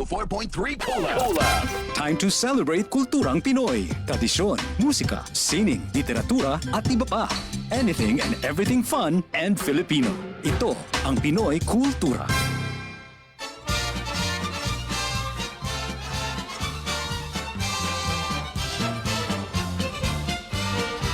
104.3 Cola. Time to celebrate kulturang Pinoy. Tradisyon, musika, sining, literatura at iba pa. Anything and everything fun and Filipino. Ito ang Pinoy Kultura.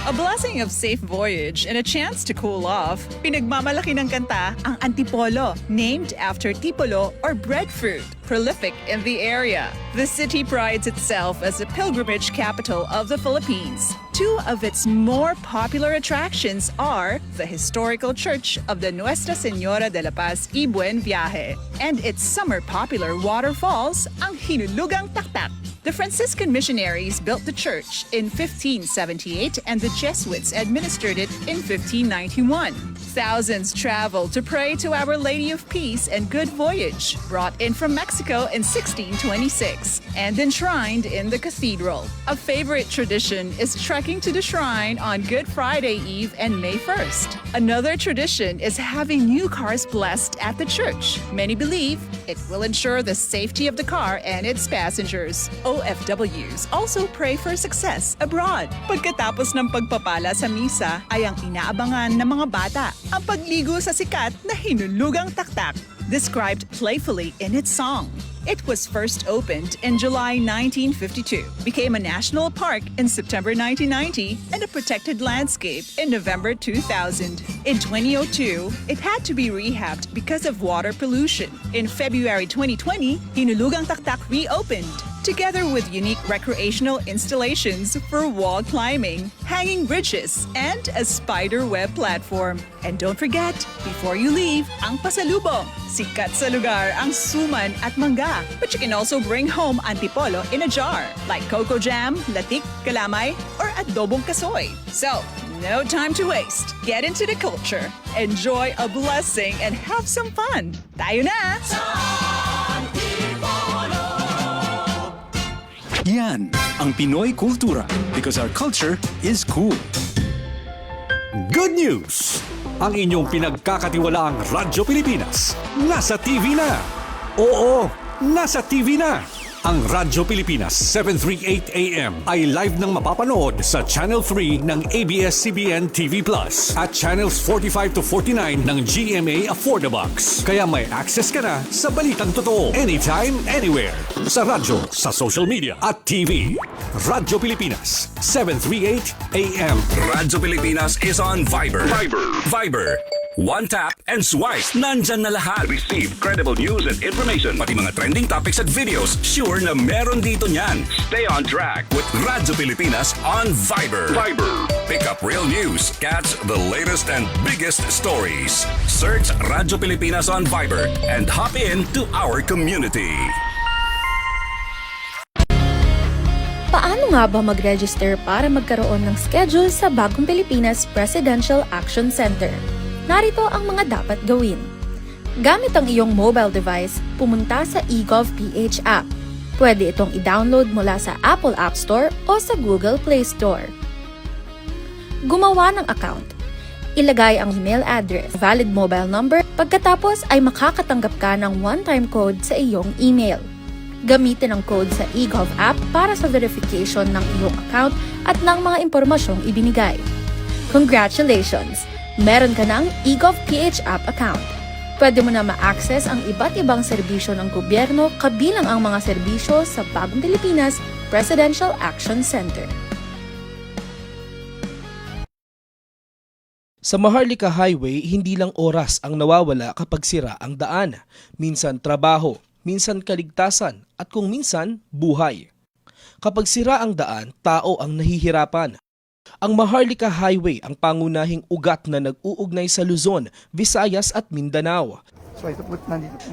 A blessing of safe voyage and a chance to cool off. Pinagmamalaki ng kanta ang Antipolo, named after tipolo or breadfruit, prolific in the area. The city prides itself as a pilgrimage capital of the Philippines. Two of its more popular attractions are the historical church of the Nuestra Señora de la Paz y Buen Viaje and its summer popular waterfalls, ang Hinulugang Taktak. The Franciscan missionaries built the church in 1578 and the Jesuits administered it in 1591. Thousands traveled to pray to Our Lady of Peace and Good Voyage, brought in from Mexico in 1626 and enshrined in the cathedral. A favorite tradition is trekking to the shrine on Good Friday Eve and May 1st. Another tradition is having new cars blessed at the church. Many believe it will ensure the safety of the car and its passengers. OFWs also pray for success abroad. Pagkatapos ng pagpapala sa misa ay ang inaabangan ng mga bata, ang pagligo sa sikat na Hinulugang Taktak, described playfully in its song. It was first opened in July 1952, became a national park in September 1990, and a protected landscape in November 2000. In 2002, it had to be rehabbed because of water pollution. In February 2020, Hinulugang Taktak reopened, together with unique recreational installations for wall climbing, hanging bridges, and a spider web platform. And don't forget, before you leave, ang pasalubong. Sikat sa lugar ang suman at mangga. But you can also bring home antipolo in a jar, like cocoa jam, latik, kalamay, or adobong kasoy. So, no time to waste. Get into the culture, enjoy a blessing, and have some fun. Tayo na! Yan ang Pinoy Kultura because our culture is cool. Good news! Ang inyong pinagkakatiwalaang Radyo Pilipinas nasa TV na. Oo, nasa TV na. Ang Radyo Pilipinas 738 AM ay live nang mapapanood sa Channel 3 ng ABS-CBN TV Plus at Channels 45 to 49 ng GMA Affordabox. Kaya may access ka na sa balitang totoo anytime, anywhere. Sa radyo, sa social media at TV. Radyo Pilipinas 738 AM. Radyo Pilipinas is on Viber. Viber. One tap and swipe. Nandyan na lahat. Receive credible news and information. Pati mga trending topics at videos. Sure na meron dito niyan. Stay on track with Radyo Pilipinas on Viber. Pick up real news. Catch the latest and biggest stories. Search Radyo Pilipinas on Viber and hop in to our community. Paano nga ba mag-register para magkaroon ng schedule sa Bagong Pilipinas Presidential Action Center? Narito ang mga dapat gawin. Gamit ang iyong mobile device, pumunta sa eGovPH app. Pwede itong i-download mula sa Apple App Store o sa Google Play Store. Gumawa ng account. Ilagay ang email address, valid mobile number, pagkatapos ay makakatanggap ka ng one-time code sa iyong email. Gamitin ang code sa eGov app para sa verification ng iyong account at ng mga impormasyong ibinigay. Congratulations! Meron ka ng eGovPH app account. Pwede mo na ma-access ang iba't ibang serbisyo ng gobyerno kabilang ang mga serbisyo sa Bagong Pilipinas Presidential Action Center. Sa Maharlika Highway, hindi lang oras ang nawawala kapag sira ang daan. Minsan trabaho, minsan kaligtasan, at kung minsan, buhay. Kapag sira ang daan, tao ang nahihirapan. Ang Maharlika Highway ang pangunahing ugat na nag-uugnay sa Luzon, Visayas at Mindanao.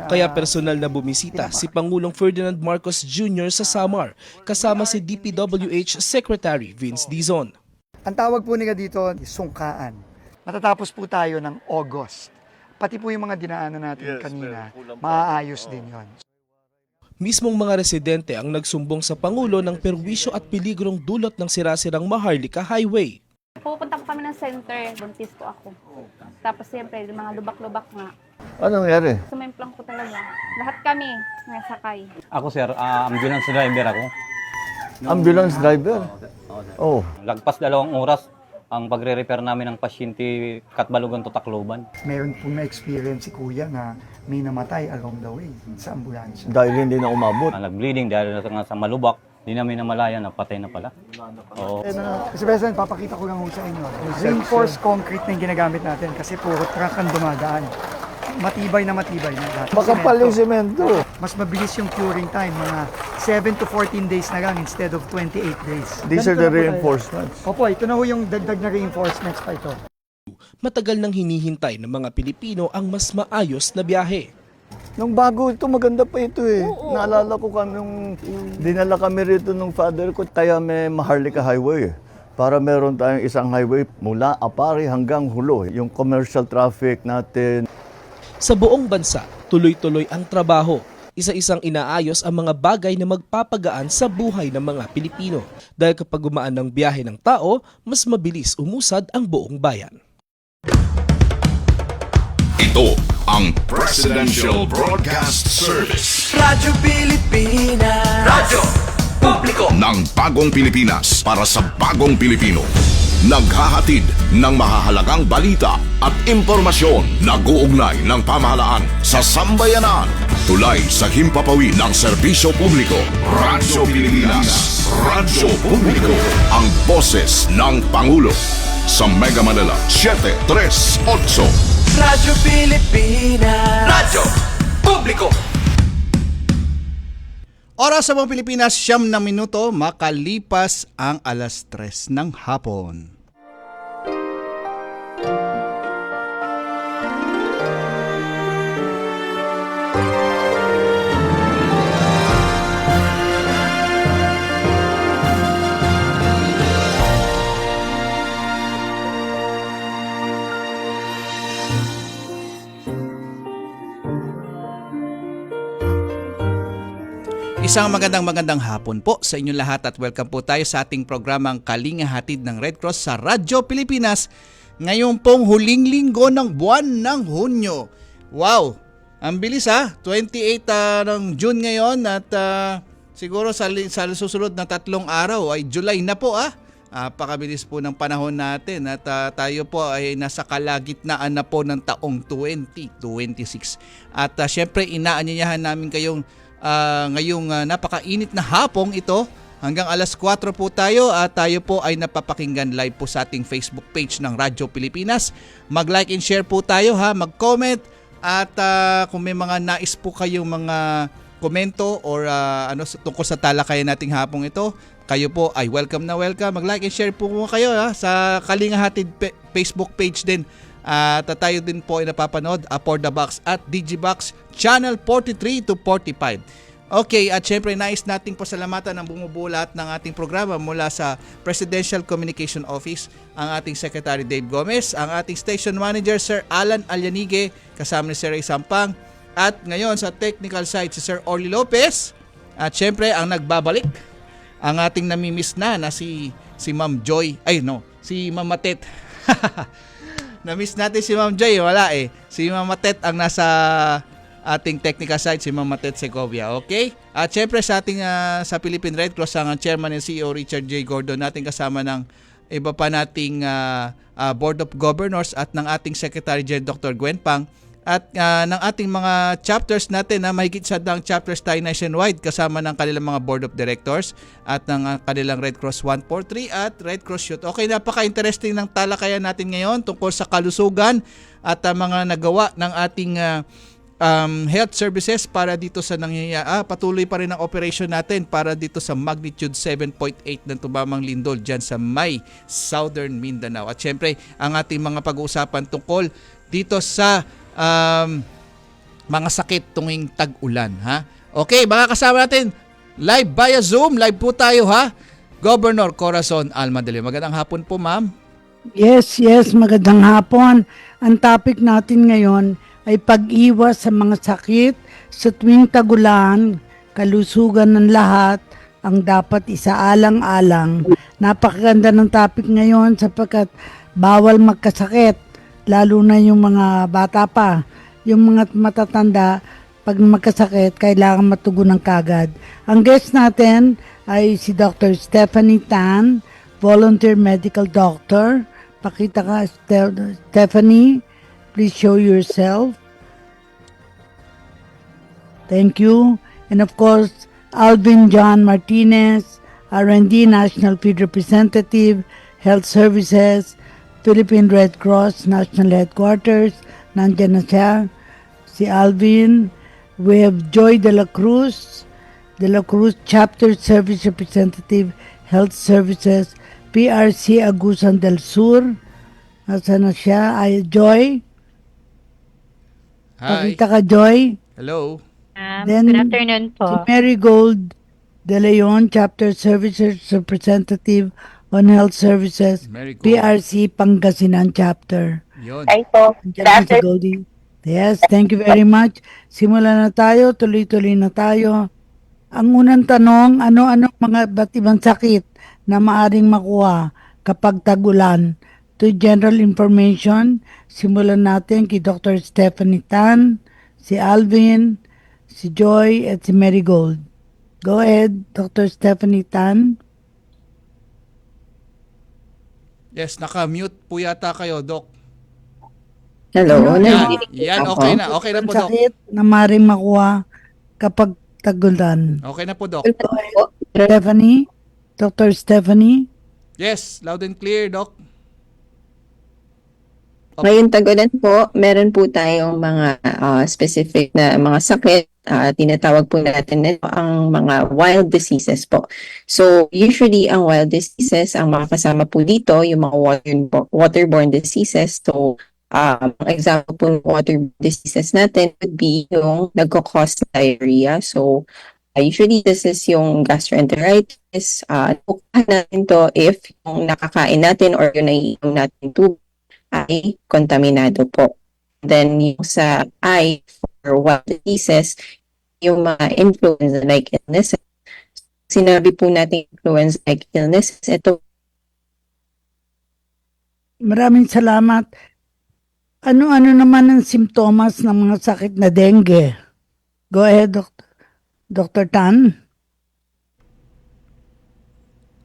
Kaya personal na bumisita si Pangulong Ferdinand Marcos Jr. sa Samar kasama si DPWH Secretary Vince Dizon. Ang tawag po nila dito, sungkaan. Matatapos po tayo ng August. Pati po yung mga dinaanan natin kanina, maaayos din yon. Mismong mga residente ang nagsumbong sa Pangulo ng perwisyo at peligrong dulot ng sirasirang Maharlika Highway. Pupunta po kami ng center, buntis po ako. Tapos siyempre, mga lubak-lubak nga. Ano nangyari? Sumemplang po talaga. Lahat kami nasakay. Ako sir, ambulance driver ako. Ambulance driver? Oh. Lagpas 2 oras ang pagre-repair namin ng pasyente Katbalogan to Tacloban. Meron pong na-experience si Kuya na may namatay along the way sa ambulansya. Dahil hindi na umabot. Nag-bleeding dahil sa malubak. Hindi namin namalayan na patay na pala. Oo. Kasi President, papakita ko lang ho sa inyo. Reinforced concrete na yung ginagamit natin kasi puro truck ang dumadaan. Matibay na lahat. Makapal yung semento. Mas mabilis yung curing time, mga 7 to 14 days na lang instead of 28 days. These are the reinforcements. Opo, ito na ho yung dagdag na reinforcements pa ito. Matagal nang hinihintay ng mga Pilipino ang mas maayos na biyahe. Nung bago ito, maganda pa ito eh. Naalala ko kami nung dinala kami rito nung father ko, kaya may Maharlika Highway. Para meron tayong isang highway mula Apari hanggang Hulo. Yung commercial traffic natin. Sa buong bansa, tuloy-tuloy ang trabaho. Isa-isang inaayos ang mga bagay na magpapagaan sa buhay ng mga Pilipino. Dahil kapag gumaan ng biyahe ng tao, mas mabilis umusad ang buong bayan. Ito ang Presidential Broadcast Service. Radyo Pilipinas. Radyo Publiko Ng bagong Pilipinas para sa bagong Pilipino. Naghahatid ng mahahalagang balita at impormasyon na uugnay ng pamahalaan sa sambayanan. Tulay sa himpapawid ng serbisyo publiko. Radyo Pilipinas. Radyo Publiko. Ang boses ng Pangulo. Sa Mega Manila, 738. Radyo Pilipinas. Radyo Publiko. Oras sa mga Pilipinas, 9 na minuto, makalipas ang 3:00 ng hapon. Isang magandang hapon po sa inyong lahat at welcome po tayo sa ating programang Kalinga Hatid ng Red Cross sa Radyo Pilipinas ngayon pong huling linggo ng buwan ng Hunyo. Wow! Ang bilis 28 ng June ngayon at siguro sa susunod na 3 araw ay July na po Pakabilis po ng panahon natin at tayo po ay nasa kalagitnaan na po ng taong 2026. At syempre inaanyayahan namin kayong ngayong napakainit na hapong ito hanggang 4 po tayo at tayo po ay napapakinggan live po sa ating Facebook page ng Radyo Pilipinas. Mag-like and share po tayo mag-comment at kung may mga nais po kayong mga komento or tungkol sa talakayan nating hapong ito, kayo po ay welcome na welcome. Mag-like and share po kayo sa Kalinga Hatid Facebook page din. At tayo din po ay napapanood for the box at Digibox channel 43 to 45. Okay, at syempre nais nating pasalamatan ng bumubuo lahat ng ating programa mula sa Presidential Communication Office, ang ating Secretary Dave Gomez, ang ating Station Manager Sir Alan Alyanige, kasama ni Sir Ray Sampang, at ngayon sa technical side si Sir Orly Lopez, at syempre ang nagbabalik, ang ating namimiss na si Ma'am Joy, si Ma'am Matet. Na-miss natin si Ma'am Joy, wala Si Ma'am Matet ang nasa ating technical side, si Ma'am Matet Segovia, okay? At syempre sa ating sa Philippine Red Cross, ang Chairman and CEO Richard J. Gordon, natin kasama ng iba pa nating Board of Governors at ng ating Secretary General Dr. Gwen Pang at ng ating mga chapters natin na mahigit sa daang chapters tayo nationwide kasama ng kanilang mga Board of Directors at ng kanilang Red Cross 143 at Red Cross Youth. Okay, napaka-interesting ng talakayan natin ngayon tungkol sa kalusugan at mga nagawa ng ating health services para dito sa patuloy pa rin ang operation natin para dito sa magnitude 7.8 ng tumamang lindol dyan sa may Southern Mindanao. At syempre, ang ating mga pag-uusapan tungkol dito sa mga sakit tuwing tag-ulan. Okay, mga kasama natin, live via Zoom, live po tayo Governor Corazon Almadali. Magandang hapon po, ma'am. Yes, magandang hapon. Ang topic natin ngayon ay pag-iwas sa mga sakit sa tuwing tag-ulan, kalusugan ng lahat ang dapat isaalang-alang. Napakaganda ng topic ngayon sapagkat bawal magkasakit, lalo na yung mga bata pa. yung mga matatanda, pag magkasakit, kailangan matugunan kagad. Ang guest natin ay si Dr. Stephanie Tan, volunteer medical doctor. Pakita ka, Stephanie. Please show yourself. Thank you. And of course, Alvin John Martinez, R&D National Field Representative, Health Services, Philippine Red Cross National Headquarters. Nandiyan na siya. Si Alvin. We have Joy De La Cruz, Chapter Service Representative, Health Services, PRC Agusan del Sur. Nasaan na siya? Ay, Joy. Hi. Pakita ka, Joy. Hello. Then, good afternoon po. Si Marigold De Leon, Chapter Services Representative on Health Services, Marigold. PRC Pangasinan Chapter. Yun. Ay po. Diyan si Goldie. Yes, thank you very much. Simulan na tayo, tuloy-tuloy na tayo. Ang unang tanong, ano-ano mga iba't ibang sakit na maaring makuha kapag tag-ulan? To general information, simulan natin kay Dr. Stephanie Tan, si Alvin, si Joy, at si Marigold. Go ahead, Dr. Stephanie Tan. Yes, naka-mute po yata kayo, Doc. Hello. Yan, okay na. Okay na po, Doc. Sakit na maaring makuha kapag tag-ulan. Okay na po, Doc. Stephanie? Dr. Stephanie? Yes, loud and clear, Doc. Ngayon tag-ulan po, meron po tayong mga specific na mga sakit. Tinatawag po natin nito ang mga wild diseases po. So, usually, ang wild diseases, ang mga kasama po dito, yung mga waterborne diseases. So, example po ng waterborne diseases natin would be yung nagko-cause diarrhea. So, usually, this is yung gastroenteritis. Bukahan natin to if yung nakakain natin or yung naiinom natin tubig ay kontaminado po. Then, yung sa eye for wild diseases, yung mga influenza-like illnesses. Sinabi po natin influenza-like illnesses, ito. Maraming salamat. Ano-ano naman ang simptomas ng mga sakit na dengue? Go ahead, Dr. Tan.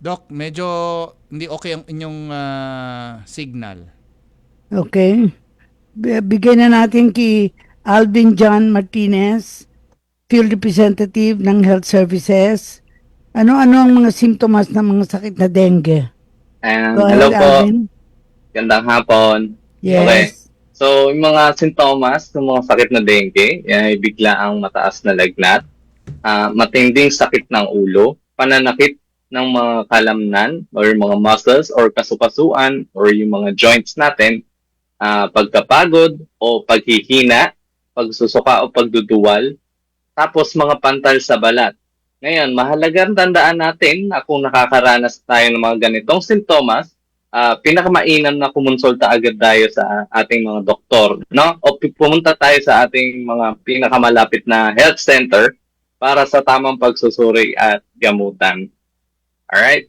Doc, medyo hindi okay ang inyong signal. Okay. Bigay na natin kay Alvin John Martinez, Field Representative ng Health Services. Ano-ano ang mga simptomas ng mga sakit na dengue? Go ahead, Hello po. Alvin. Gandang hapon. Yes. Okay. So, yung mga sintomas ng mga sakit na dengue, ay bigla ang mataas na lagnat, matinding sakit ng ulo, pananakit ng mga kalamnan or mga muscles or kasukasuan or yung mga joints natin, pagkapagod o paghihina, pagsusuka o pagduduwal, tapos mga pantal sa balat. Ngayon, mahalagang tandaan natin na kung nakakaranas tayo ng mga ganitong sintomas, pinakamainam na kumonsulta agad tayo sa ating mga doktor, no? O pumunta tayo sa ating mga pinakamalapit na health center para sa tamang pagsusuri at gamutan. Alright?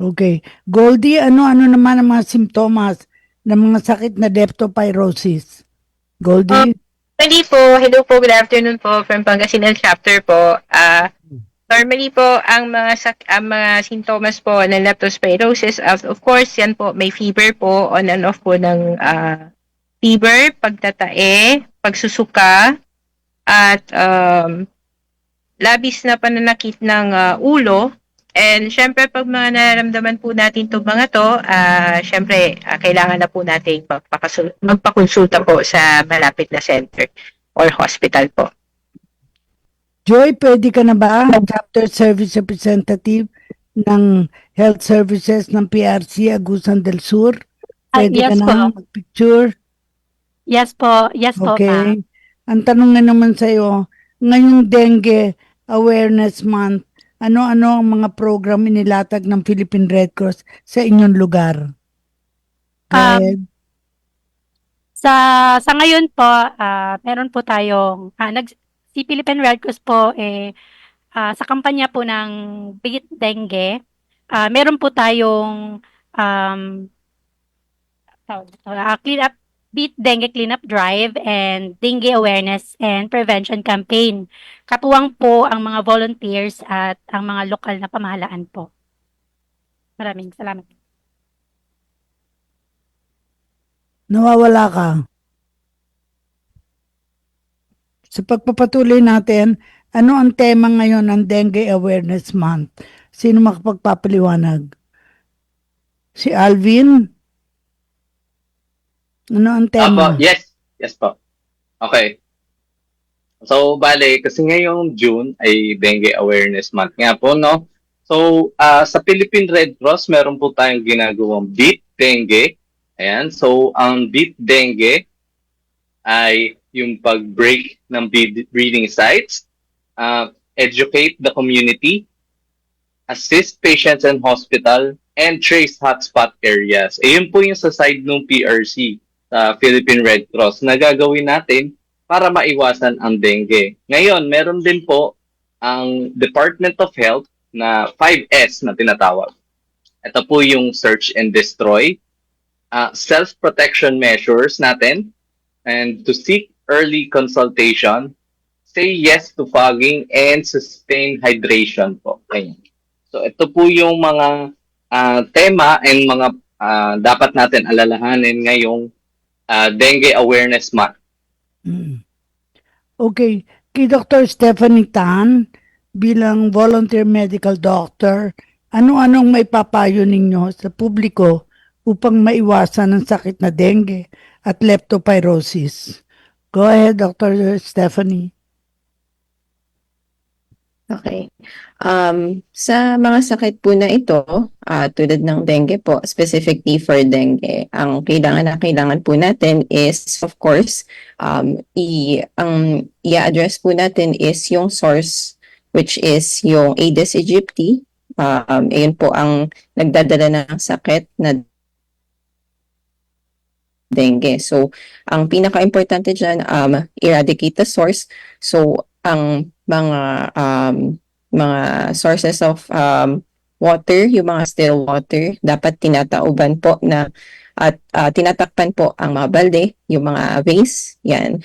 Okay. Goldie, ano-ano naman ang mga simptomas ng mga sakit na leptospirosis? Goldie? Hello po, good afternoon po from Pangasinan chapter po. Normally po, ang mga sintomas po ng leptospirosis, of course, yan po, may fever po, on and off po ng fever, pagtatae, pagsusuka, at labis na pananakit ng ulo. And syempre, pag mga nararamdaman po natin itong mga to, syempre, kailangan na po natin magpakonsulta po sa malapit na center or hospital po. Joy, pwede ka na ba Chapter Service Representative ng Health Services ng PRC Agusan del Sur? Pwede yes ka na po. mag-picture? Yes po, ma'am. Okay. Ang tanong nga naman sa'yo, ngayong Dengue Awareness Month, ano-ano ang mga program inilatag ng Philippine Red Cross sa inyong lugar? Go ahead. Sa ngayon po, meron po tayong si Philippine Red Cross po sa kampanya po ng Beat Dengue, meron po tayong clean up Beat Dengue Cleanup Drive and Dengue Awareness and Prevention Campaign. Katuwang po ang mga volunteers at ang mga lokal na pamahalaan po. Maraming salamat. Nawawala ka. Sa pagpapatuloy natin, ano ang tema ngayon ng Dengue Awareness Month? Sino makapagpapaliwanag? Si Alvin? Ano ang tema? Yes. Yes po. Okay. So, bale, kasi ngayong June ay Dengue Awareness Month nga po, no? So, sa Philippine Red Cross, meron po tayong ginagawang Beat Dengue. Ayan. So, ang Beat Dengue ay yung pag-break ng breeding sites, educate the community, assist patients in hospital, and trace hotspot areas. Ayun po yung sa side ng PRC, sa Philippine Red Cross, na gagawin natin para maiwasan ang dengue. Ngayon, meron din po ang Department of Health na 5S na tinatawag. Ito po yung search and destroy, self-protection measures natin, and to seek early consultation, say yes to fogging, and sustain hydration po. Ayan. So ito po yung mga tema and mga dapat natin alalahanin ngayong Dengue Awareness Month. Okay. Kay Dr. Stephanie Tan, bilang volunteer medical doctor, ano-anong may papayo ninyo sa publiko upang maiwasan ang sakit na dengue at leptospirosis? Go ahead, Dr. Stephanie. Okay. Sa mga sakit po na ito, tulad ng dengue po, specifically for dengue, ang kailangan po natin is, of course, ang i-address po natin is yung source, which is yung Aedes aegypti. Ayun po ang nagdadala ng sakit na dengue. So, ang pinaka-importante dyan, eradicate the source. So, ang mga sources of water, yung mga still water, dapat tinatauban po na at tinatakpan po ang mga balde, yung mga vase, yan.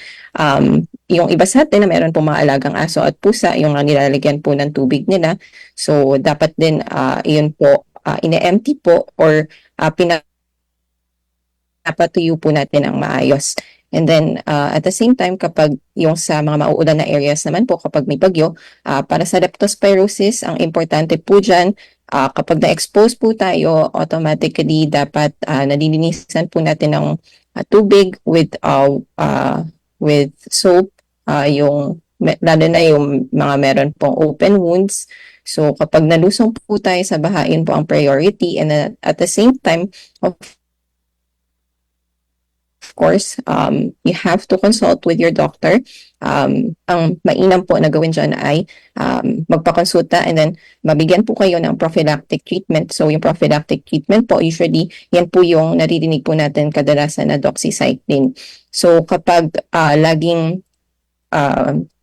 Yung iba sa atin na meron po mga alagang aso at pusa, yung nilalagyan po ng tubig nila. So, dapat din, yun po, ine-empty po or pinapatuyo po natin ang maayos. And then, at the same time, kapag yung sa mga mauulan na areas naman po, kapag may bagyo, para sa leptospirosis, ang importante po dyan, kapag na-expose po tayo, automatically dapat nalilinisan po natin ng tubig with soap, lalo na yung mga meron pong open wounds. So, kapag nalusong po tayo sa baha, yun po ang priority. And at the same time, of course, you have to consult with your doctor. Ang mainam po na gawin dyan ay magpakonsulta and then mabigyan po kayo ng prophylactic treatment. So yung prophylactic treatment po, usually, yan po yung naririnig po natin kadalasan na doxycycline. So kapag laging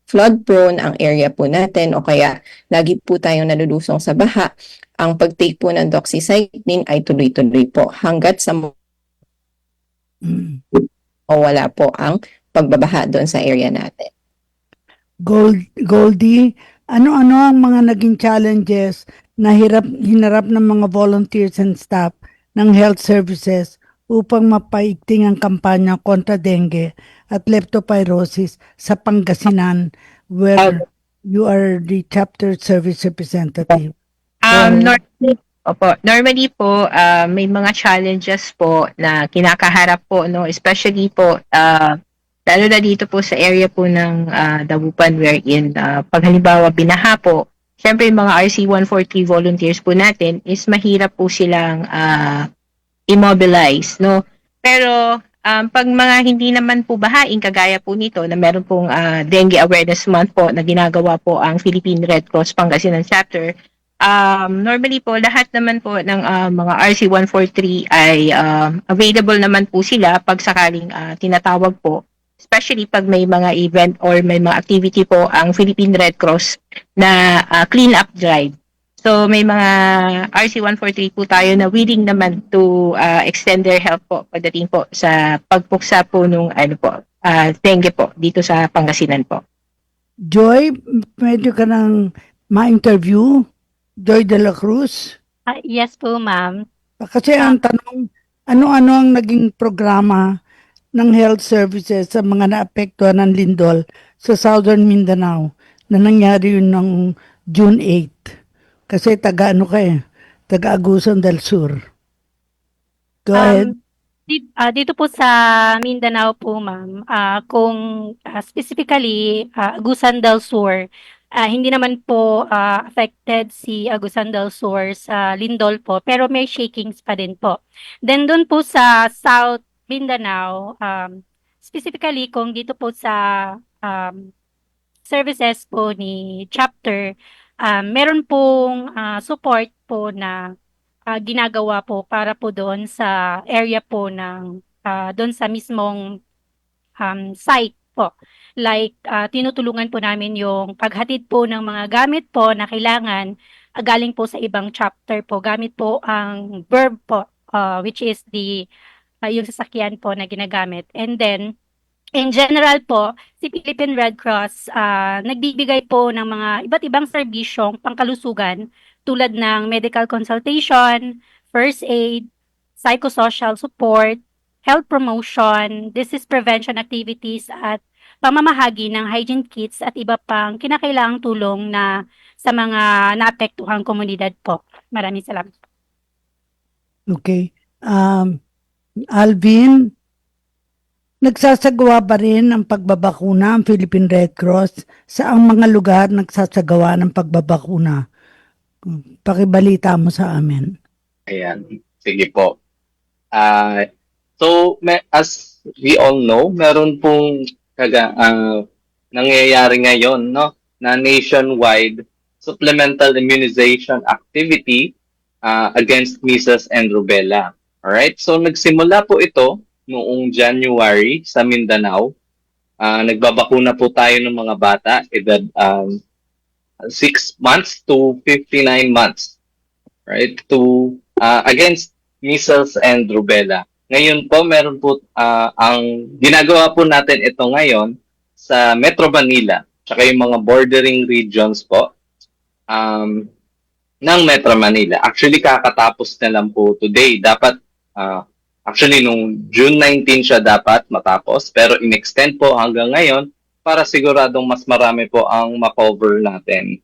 flood prone ang area po natin o kaya lagi po tayong nalulusong sa baha, ang pag-take po ng doxycycline ay tuloy-tuloy po hanggat sa o wala po ang pagbabaha doon sa area natin. Goldie, ano-ano ang mga naging challenges na hinarap ng mga volunteers and staff ng health services upang mapaigting ang kampanya kontra dengue at leptospirosis sa Pangasinan where you are the chapter service representative? Normally po, may mga challenges po na kinakaharap po, no, especially po lalo na dito po sa area po ng Dagupan wherein pag halimbawa binaha po, syempre yung mga RC-143 volunteers po natin is mahirap po silang immobilize, no. Pero pag mga hindi naman po bahain kagaya po nito na meron pong Dengue Awareness Month po na ginagawa po ang Philippine Red Cross Pangasinan Chapter, normally po, lahat naman po ng mga RC-143 ay available naman po sila pag sakaling tinatawag po. Especially pag may mga event or may mga activity po ang Philippine Red Cross na clean up drive. So may mga RC-143 po tayo na willing naman to extend their help po pagdating po sa pagpuksa po nung dengue po dito sa Pangasinan po. Joy, medyo ka nang ma-interview? Joy de la Cruz? Yes po, ma'am. Kasi ang tanong, ano-ano ang naging programa ng health services sa mga naapektuhan ng lindol sa Southern Mindanao na nangyari yun ng June 8? Kasi taga-ano ka eh, taga-Agusan del Sur. Go ahead. Dito po sa Mindanao po, ma'am, kung specifically Agusan del Sur, hindi naman po affected si Agusan del Sur sa lindol po, pero may shakings pa din po. Then doon po sa South Mindanao, specifically kung dito po sa services po ni Chapter, meron pong support po na ginagawa po para po doon sa area po ng doon sa mismong site po. Like tinutulungan po namin yung paghatid po ng mga gamit po na kailangan galing po sa ibang chapter po. Gamit po ang verb po which is yung sasakyan po na ginagamit. And then in general po, si Philippine Red Cross nagbibigay po ng mga iba't ibang serbisyong pangkalusugan tulad ng medical consultation, first aid, psychosocial support, health promotion, disease prevention activities at pamamahagi ng hygiene kits at iba pang kinakailangang tulong na sa mga naapektuhang komunidad po. Maraming salamat. Okay. Alvin, nagsasagawa ba rin ng pagbabakuna ang Philippine Red Cross? Saang mga lugar nagsasagawa ng pagbabakuna? Pakibalita mo sa amin. Ayan. Sige po. As we all know, meron pong nangyayari ngayon, no, na nationwide supplemental immunization activity against measles and rubella. Alright? So nagsimula po ito noong January sa Mindanao. Nagbabakuna po tayo ng mga bata edad 6 months to 59 months, right? To against measles and rubella. Ngayon po meron po ang ginagawa po natin ito ngayon sa Metro Manila, tsaka yung mga bordering regions po ng Metro Manila. Actually kakatapos na lang po today. Dapat actually, nung June 19 siya dapat matapos, pero in-extend po hanggang ngayon para siguradong mas marami po ang makover natin.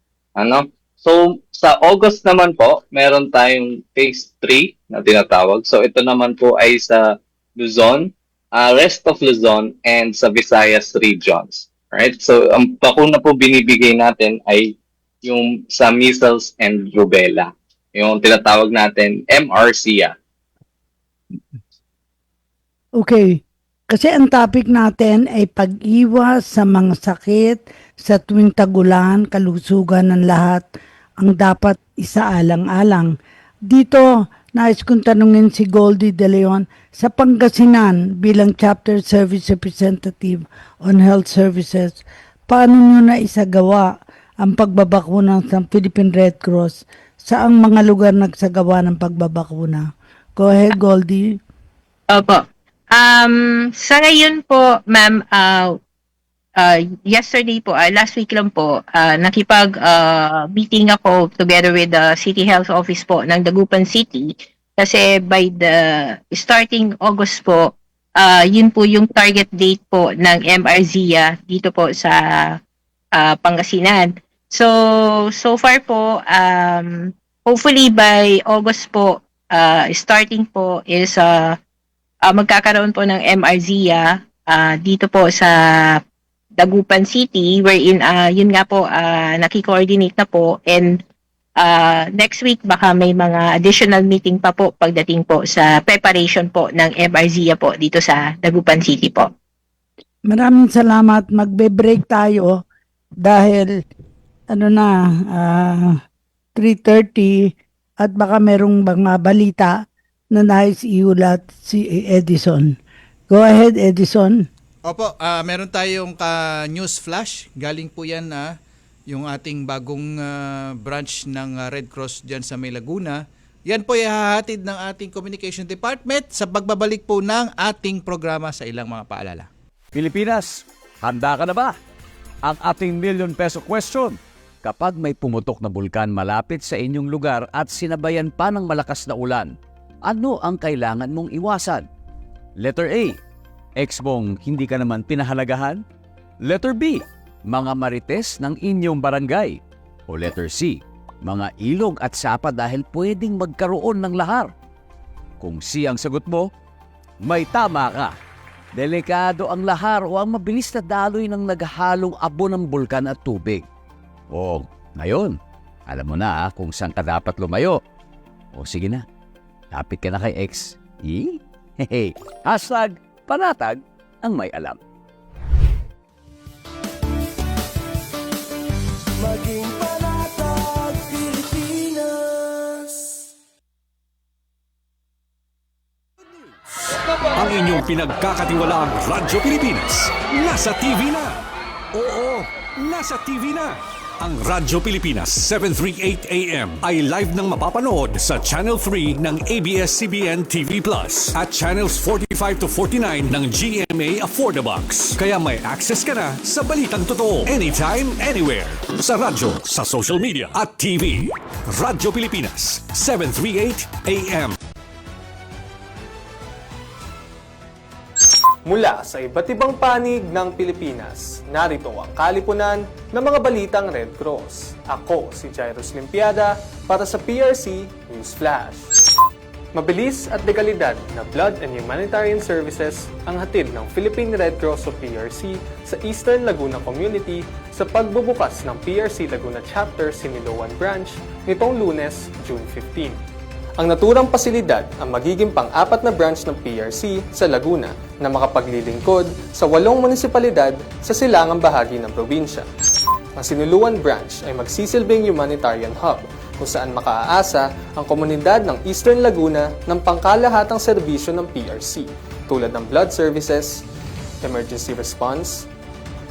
So, sa August naman po, meron tayong phase 3 na tinatawag. So, ito naman po ay sa Luzon, rest of Luzon, and sa Visayas regions. Right? So, ang bakuna po binibigay natin ay yung sa measles and rubella. Yung tinatawag natin MRCA. Okay. Kasi ang topic natin ay pag-iwas sa mga sakit sa tuwing tagulan, kalusugan ng lahat ang dapat isaalang-alang. Dito, nais kong tanungin si Goldie De Leon sa Pangasinan bilang Chapter Service Representative on Health Services. Paano nyo na isagawa ang pagbabakuna ng Philippine Red Cross? Saang mga lugar nagsagawa ng pagbabakuna? Go ahead, Goldie. Opo. Sa ngayon po, ma'am, yesterday po, last week lang po, nakipag-meeting ako together with the City Health Office po ng Dagupan City kasi by the starting August po, yun po yung target date po ng MRZIA dito po sa Pangasinan. So far po, hopefully by August po, starting po is magkakaroon po ng MRZIA dito po sa Dagupan City wherein yun nga po naki-coordinate na po and next week baka may mga additional meeting pa po pagdating po sa preparation po ng MRZIA po dito sa Dagupan City po. Maraming salamat. Magbe-break tayo dahil 3:30 at baka merong mga balita na nais iulat si Edison. Go ahead, Edison. Opo, meron tayong news flash. Galing po yan yung ating bagong branch ng Red Cross dyan sa May Laguna. Yan po ay hahatid ng ating Communication Department sa pagbabalik po ng ating programa sa ilang mga paalala. Pilipinas, handa ka na ba? Ang ating million peso question. Kapag may pumutok na bulkan malapit sa inyong lugar at sinabayan pa ng malakas na ulan, ano ang kailangan mong iwasan? Letter A, ex mong hindi ka naman pinahalagahan? Letter B, mga marites ng inyong barangay? O letter C, mga ilog at sapa dahil pwedeng magkaroon ng lahar? Kung C ang sagot mo, may tama ka. Delikado ang lahar o ang mabilis na daloy ng naghahalong abo ng bulkan at tubig. O, ngayon, alam mo na kung saan ka dapat lumayo. O sige na, lapit ka na kay ex. Hashtag panatag ang may alam. Maging panatag, Pilipinas. Ang inyong pinagkakatiwalaang Radyo Pilipinas, nasa TV na. Oo, nasa TV na. Ang Radyo Pilipinas 738 AM ay live nang mapapanood sa Channel 3 ng ABS-CBN TV Plus at Channels 45 to 49 ng GMA Affordabox. Kaya may access ka na sa balitang totoo anytime, anywhere. Sa radyo, sa social media at TV. Radyo Pilipinas 738 AM. Mula sa iba't ibang panig ng Pilipinas, narito ang kalipunan ng mga balitang Red Cross. Ako si Jairus Limpiada para sa PRC News Flash. Mabilis at dekalidad na blood and humanitarian services ang hatid ng Philippine Red Cross o PRC sa Eastern Laguna Community sa pagbubukas ng PRC Laguna Chapter Siniloan Branch nitong Lunes, June 15. Ang naturang pasilidad ang magiging pang-apat na branch ng PRC sa Laguna na makapaglilingkod sa 8 munisipalidad sa silangang bahagi ng probinsya. Ang Siniloan Branch ay magsisilbing humanitarian hub kung saan makaaasa ang komunidad ng Eastern Laguna ng pangkalahatang serbisyo ng PRC tulad ng blood services, emergency response,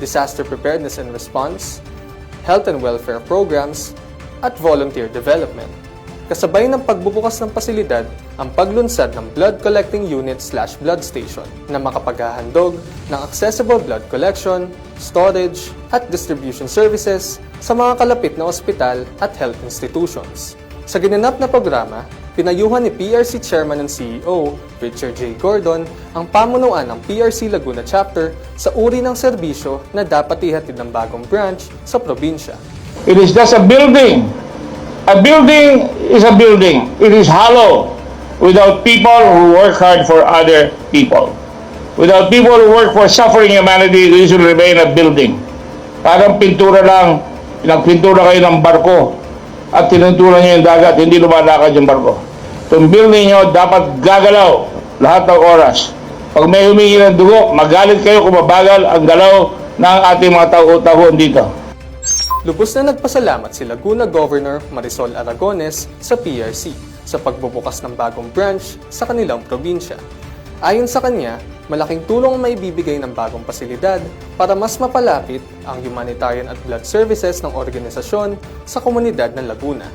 disaster preparedness and response, health and welfare programs, at volunteer development. Kasabay ng pagbubukas ng pasilidad ang paglunsad ng blood collecting unit/blood station na makapaghahandog ng accessible blood collection, storage, at distribution services sa mga kalapit na ospital at health institutions. Sa ginanap na programa, pinayuhan ni PRC Chairman and CEO Richard J. Gordon ang pamunuan ng PRC Laguna Chapter sa uri ng serbisyo na dapat ihatid ng bagong branch sa probinsya. It is just a building. A building is a building. It is hollow without people who work hard for other people. Without people who work for suffering humanity, this will remain a building. Parang pintura lang, pinagpintura kayo ng barko at tinuntura nyo yung dagat, hindi lumalakad yung barko. Itong building nyo dapat gagalaw lahat ng oras. Pag may humingi ng dugo, magalit kayo kung mabagal ang galaw ng ating mga tao-tao dito. Lubos na nagpasalamat si Laguna Governor Marisol Aragones sa PRC sa pagbubukas ng bagong branch sa kanilang probinsya. Ayon sa kanya, malaking tulong ang maibibigay ng bagong pasilidad para mas mapalapit ang humanitarian at blood services ng organisasyon sa komunidad ng Laguna.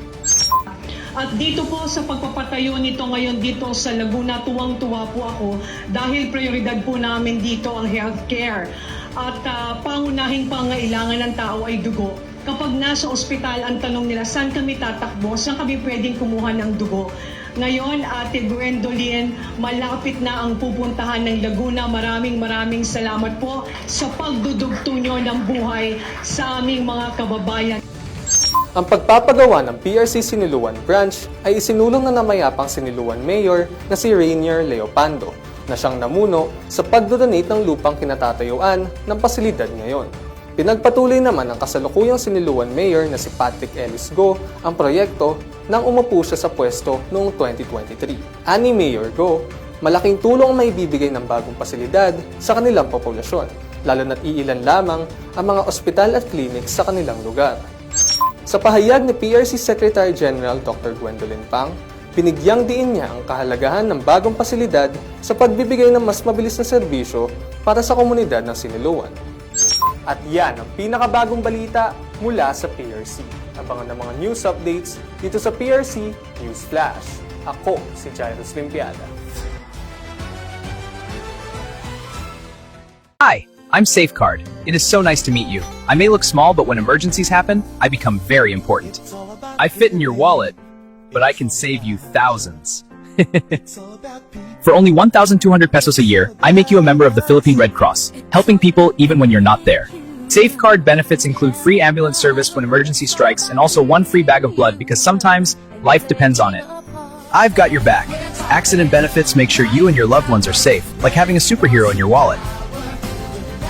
At dito po sa pagpapatayo nito ngayon dito sa Laguna, tuwang-tuwa po ako dahil prioridad po namin dito ang healthcare. At pangunahing pangailangan ng tao ay dugo. Kapag nasa ospital, ang tanong nila, saan kami tatakbo? Saan kami pwedeng kumuha ng dugo? Ngayon, Ate Gwendolyn, malapit na ang pupuntahan ng Laguna. Maraming salamat po sa pagdudugtong nyo ng buhay sa aming mga kababayan. Ang pagpapagawa ng PRC Siniloan Branch ay isinulong na namayapang Siniloan Mayor na si Rainier Leopando na siyang namuno sa pagdodonate ng lupang kinatatayuan ng pasilidad ngayon. Pinagpatuloy naman ng kasalukuyang Siniloan Mayor na si Patrick Ellis Go ang proyekto nang umupo siya sa pwesto noong 2023. Ani Mayor Go, malaking tulong ang maibibigay ng bagong pasilidad sa kanilang populasyon, lalo na't iilan lamang ang mga ospital at clinic sa kanilang lugar. Sa pahayag ni PRC Secretary General Dr. Gwendolyn Pang, binigyang diin niya ang kahalagahan ng bagong pasilidad sa pagbibigay ng mas mabilis na serbisyo para sa komunidad ng Siniloan. At yan ang pinakabagong balita mula sa PRC. Abangan ang mga news updates dito sa PRC News Flash. Ako si Jairus Limpiada. Hi, I'm Safeguard. It is so nice to meet you. I may look small, but when emergencies happen, I become very important. I fit in your wallet, but I can save you thousands. For only 1,200 pesos a year, I make you a member of the Philippine Red Cross, helping people even when you're not there. Safeguard benefits include free ambulance service when emergency strikes and also one free bag of blood because sometimes life depends on it. I've got your back. Accident benefits make sure you and your loved ones are safe, like having a superhero in your wallet.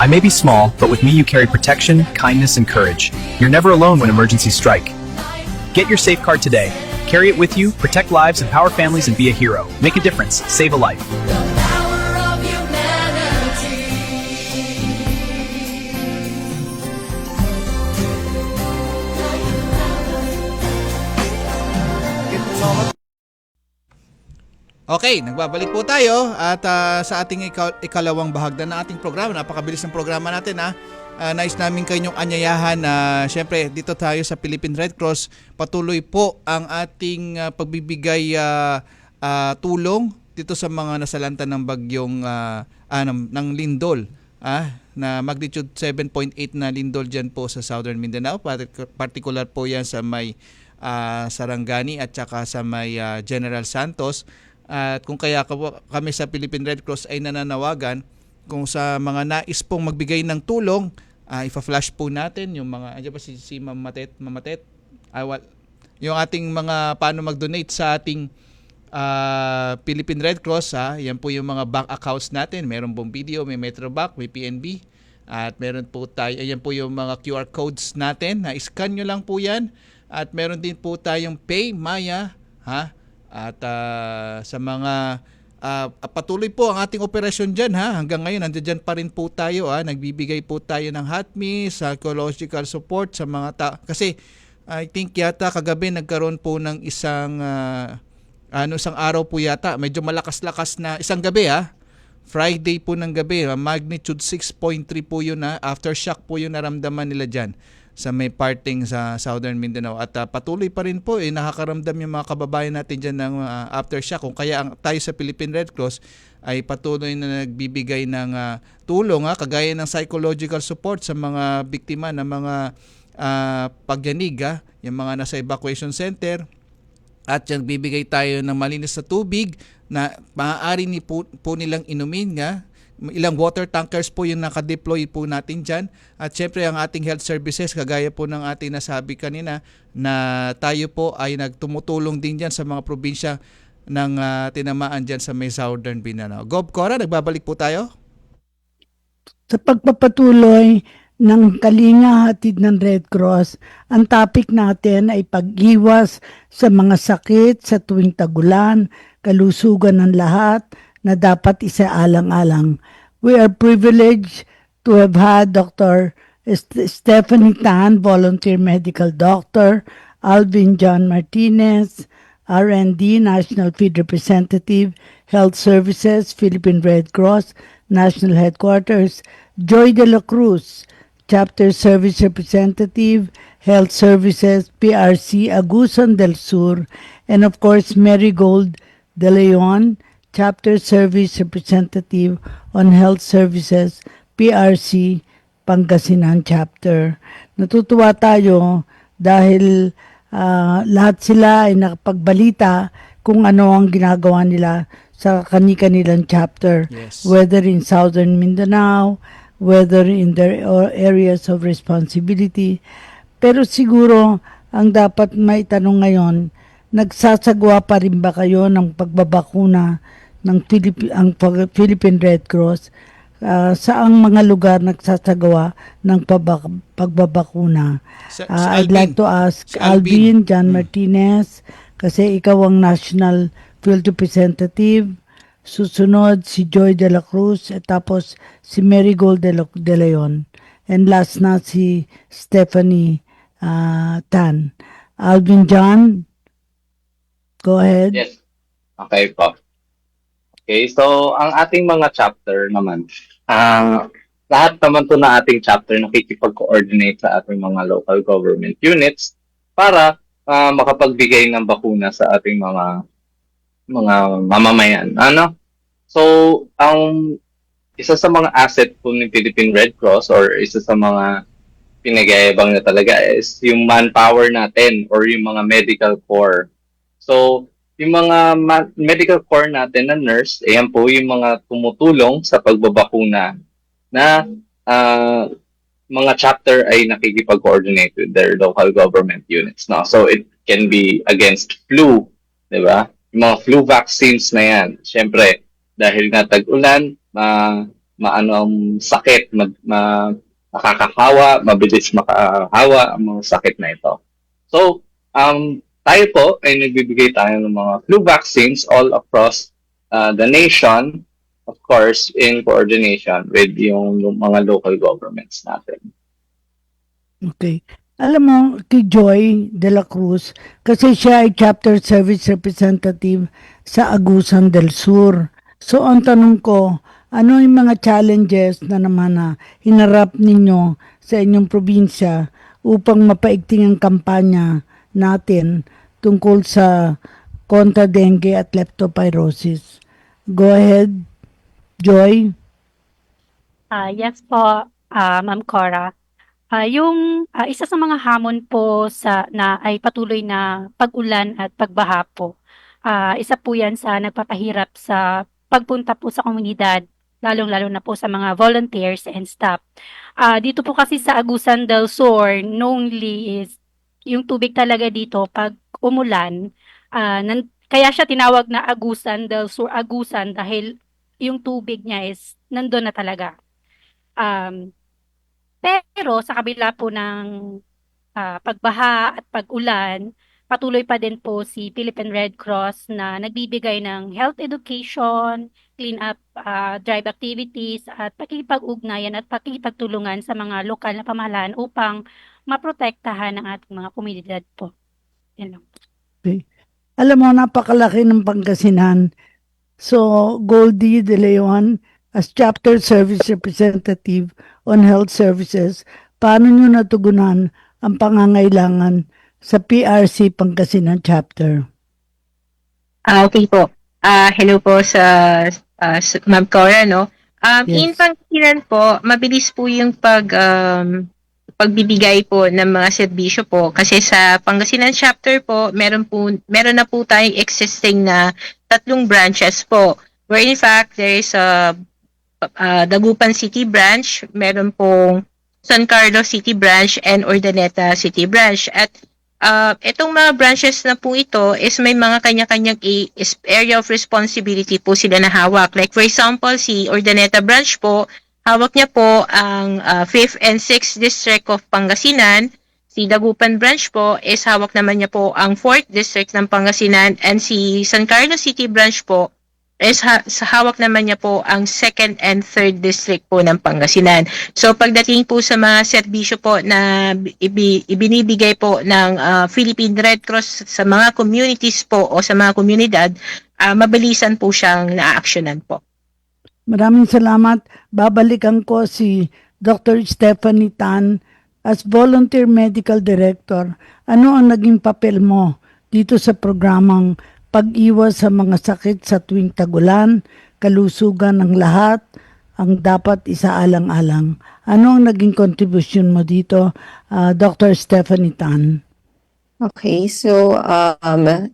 I may be small, but with me you carry protection, kindness, and courage. You're never alone when emergencies strike. Get your Safeguard today. Carry it with you, protect lives, empower families, and be a hero. Make a difference. Save a life. Okay, nagbabalik po tayo at sa ating ikalawang bahagdan ng ating programa. Napakabilis ng programa natin ha. Nais namin kayong anyayahan na syempre dito tayo sa Philippine Red Cross. Patuloy po ang ating pagbibigay tulong dito sa mga nasalanta ng bagyong ng lindol. Na magnitude 7.8 na lindol dyan po sa Southern Mindanao. Particular po yan sa may Sarangani at saka sa may General Santos. At kung kaya kami sa Philippine Red Cross ay nananawagan kung sa mga nais pong magbigay ng tulong, ifa-flash po natin yung mga, andyan pa si Mamatet, yung ating mga paano mag-donate sa ating Philippine Red Cross. Yan po yung mga bank accounts natin. Meron pong video, may Metrobank, may PNB. At meron po tayo, ayan po yung mga QR codes natin. Na-scan nyo lang po yan. At meron din po tayong Pay, Maya, At sa mga patuloy po ang ating operasyon dyan hanggang ngayon nandiyan pa rin po tayo nagbibigay po tayo ng hot meals, psychological support sa mga kasi I think yata kagabi nagkaroon po ng isang araw po yata medyo malakas-lakas na isang gabi Friday po ng gabi magnitude 6.3 po yun aftershock po yung naramdaman nila dyan sa may parting sa Southern Mindanao at patuloy pa rin po nakakaramdam yung mga kababayan natin dyan ng aftershock kung kaya tayo sa Philippine Red Cross ay patuloy na nagbibigay ng tulong kagaya ng psychological support sa mga biktima ng mga pagyanig yung mga nasa evacuation center at nagbibigay tayo ng malinis na tubig na maaari po nilang inumin ilang water tankers po yung nakadeploy po natin dyan. At syempre ang ating health services, kagaya po ng ating nasabi kanina, na tayo po ay nagtumutulong din dyan sa mga probinsya ng tinamaan dyan sa may Southern Mindanao. Gob Cora, nagbabalik po tayo. Sa pagpapatuloy ng Kalinga Hatid ng Red Cross, ang topic natin ay pag-iwas sa mga sakit sa tuwing tagulan, kalusugan ng lahat, na dapat isaalang-alang. We are privileged to have had Dr. Stephanie Tan, Volunteer Medical Doctor, Alvin John Martinez, R&D, National Field Representative, Health Services, Philippine Red Cross, National Headquarters, Joy de la Cruz, Chapter Service Representative, Health Services, PRC, Agusan del Sur, and of course, Marigold de Leon, Chapter Service Representative on Health Services, PRC, Pangasinan Chapter. Natutuwa tayo dahil lahat sila ay nakapagbalita kung ano ang ginagawa nila sa kani-kanilang chapter. Yes. Whether in Southern Mindanao, whether in their areas of responsibility. Pero siguro, ang dapat maitanong ngayon, nagsasagwa pa rin ba kayo ng pagbabakuna ng Philippine Red Cross? Saang mga lugar nagsasagawa ng pagbabakuna? I'd like to ask Alvin John Martinez, kasi ikaw ang National Field Representative. Susunod si Joy de la Cruz, at tapos si Marigold de Leon. And last na si Stephanie Tan. Alvin John, go ahead. Yes. Okay po. Okay, so ang ating mga chapter naman, lahat naman to na ating chapter nakikipag-coordinate sa ating mga local government units para makapagbigay ng bakuna sa ating mga mamamayan. So, ang isa sa mga asset po ng Philippine Red Cross or isa sa mga pinag-aayabang na talaga is yung manpower natin or yung mga medical corps. So, yung mga medical corps natin na nurse, ayan po yung mga tumutulong sa pagbabakuna na mga chapter ay nakikipag-coordinate with their local government units. No? So, it can be against flu, di ba? Yung mga flu vaccines na yan. Siyempre, dahil nga tag-ulan, maano ang sakit, makakahawa, mabilis makahawa ang mga sakit na ito. So, tayo po ay nagbibigay tayo ng mga flu vaccines all across the nation, of course, in coordination with yung mga local governments natin. Okay. Alam mo, kay Joy de la Cruz, kasi siya ay chapter service representative sa Agusan del Sur. So, ang tanong ko, ano yung mga challenges na naman na hinarap ninyo sa inyong probinsya upang mapaigting ang kampanya natin tungkol sa kontra dengue at leptospirosis? Go ahead, Joy. Yes po, Ma'am Cora. Yung isa sa mga hamon po na ay patuloy na pag-ulan at pagbaha po. Isa po yan sa nagpapahirap sa pagpunta po sa komunidad, lalong-lalo na po sa mga volunteers and staff. Dito po kasi sa Agusan del Sur, knownly is yung tubig talaga dito pag umulan, kaya siya tinawag na Agusan del Sur, Agusan dahil yung tubig niya is nandun na talaga. Pero sa kabila po ng pagbaha at pag-ulan, patuloy pa din po si Philippine Red Cross na nagbibigay ng health education, clean-up drive activities at pakikipag-ugnayan at pakikipagtulungan sa mga lokal na pamahalaan upang maprotektahan ang ating mga komunidad po. Yan lang. Okay. Alam mo, napakalaki ng Pangasinan. So, Goldie De Leon, as Chapter Service Representative on Health Services, paano nyo natugunan ang pangangailangan sa PRC Pangasinan Chapter? Okay po. Hello po sa Ma'am Cora, no? In Pangasinan po, mabilis po yung pagbibigay po ng mga serbisyo po kasi sa Pangasinan Chapter po, meron na po tayong existing na 3 branches po. Where in fact, there is a Dagupan City Branch, meron pong San Carlos City Branch and Urdaneta City Branch. At itong mga branches na po ito is may mga kanya-kanyang area of responsibility po sila na hawak. Like for example, si Urdaneta Branch po, hawak niya po ang 5th and 6th District of Pangasinan. Si Dagupan Branch po is hawak naman niya po ang 4th District ng Pangasinan. And si San Carlos City Branch po is hawak naman niya po ang 2nd and 3rd District po ng Pangasinan. So pagdating po sa mga serbisyo po na ibinibigay po ng Philippine Red Cross sa mga communities po o sa mga komunidad, mabilisan po siyang naaaksyonan po. Maraming salamat. Babalikan ko si Dr. Stephanie Tan as Volunteer Medical Director. Ano ang naging papel mo dito sa programang pag-iwas sa mga sakit sa tuwing tagulan, kalusugan ng lahat, ang dapat isaalang-alang? Ano ang naging contribution mo dito, Dr. Stephanie Tan? Okay, so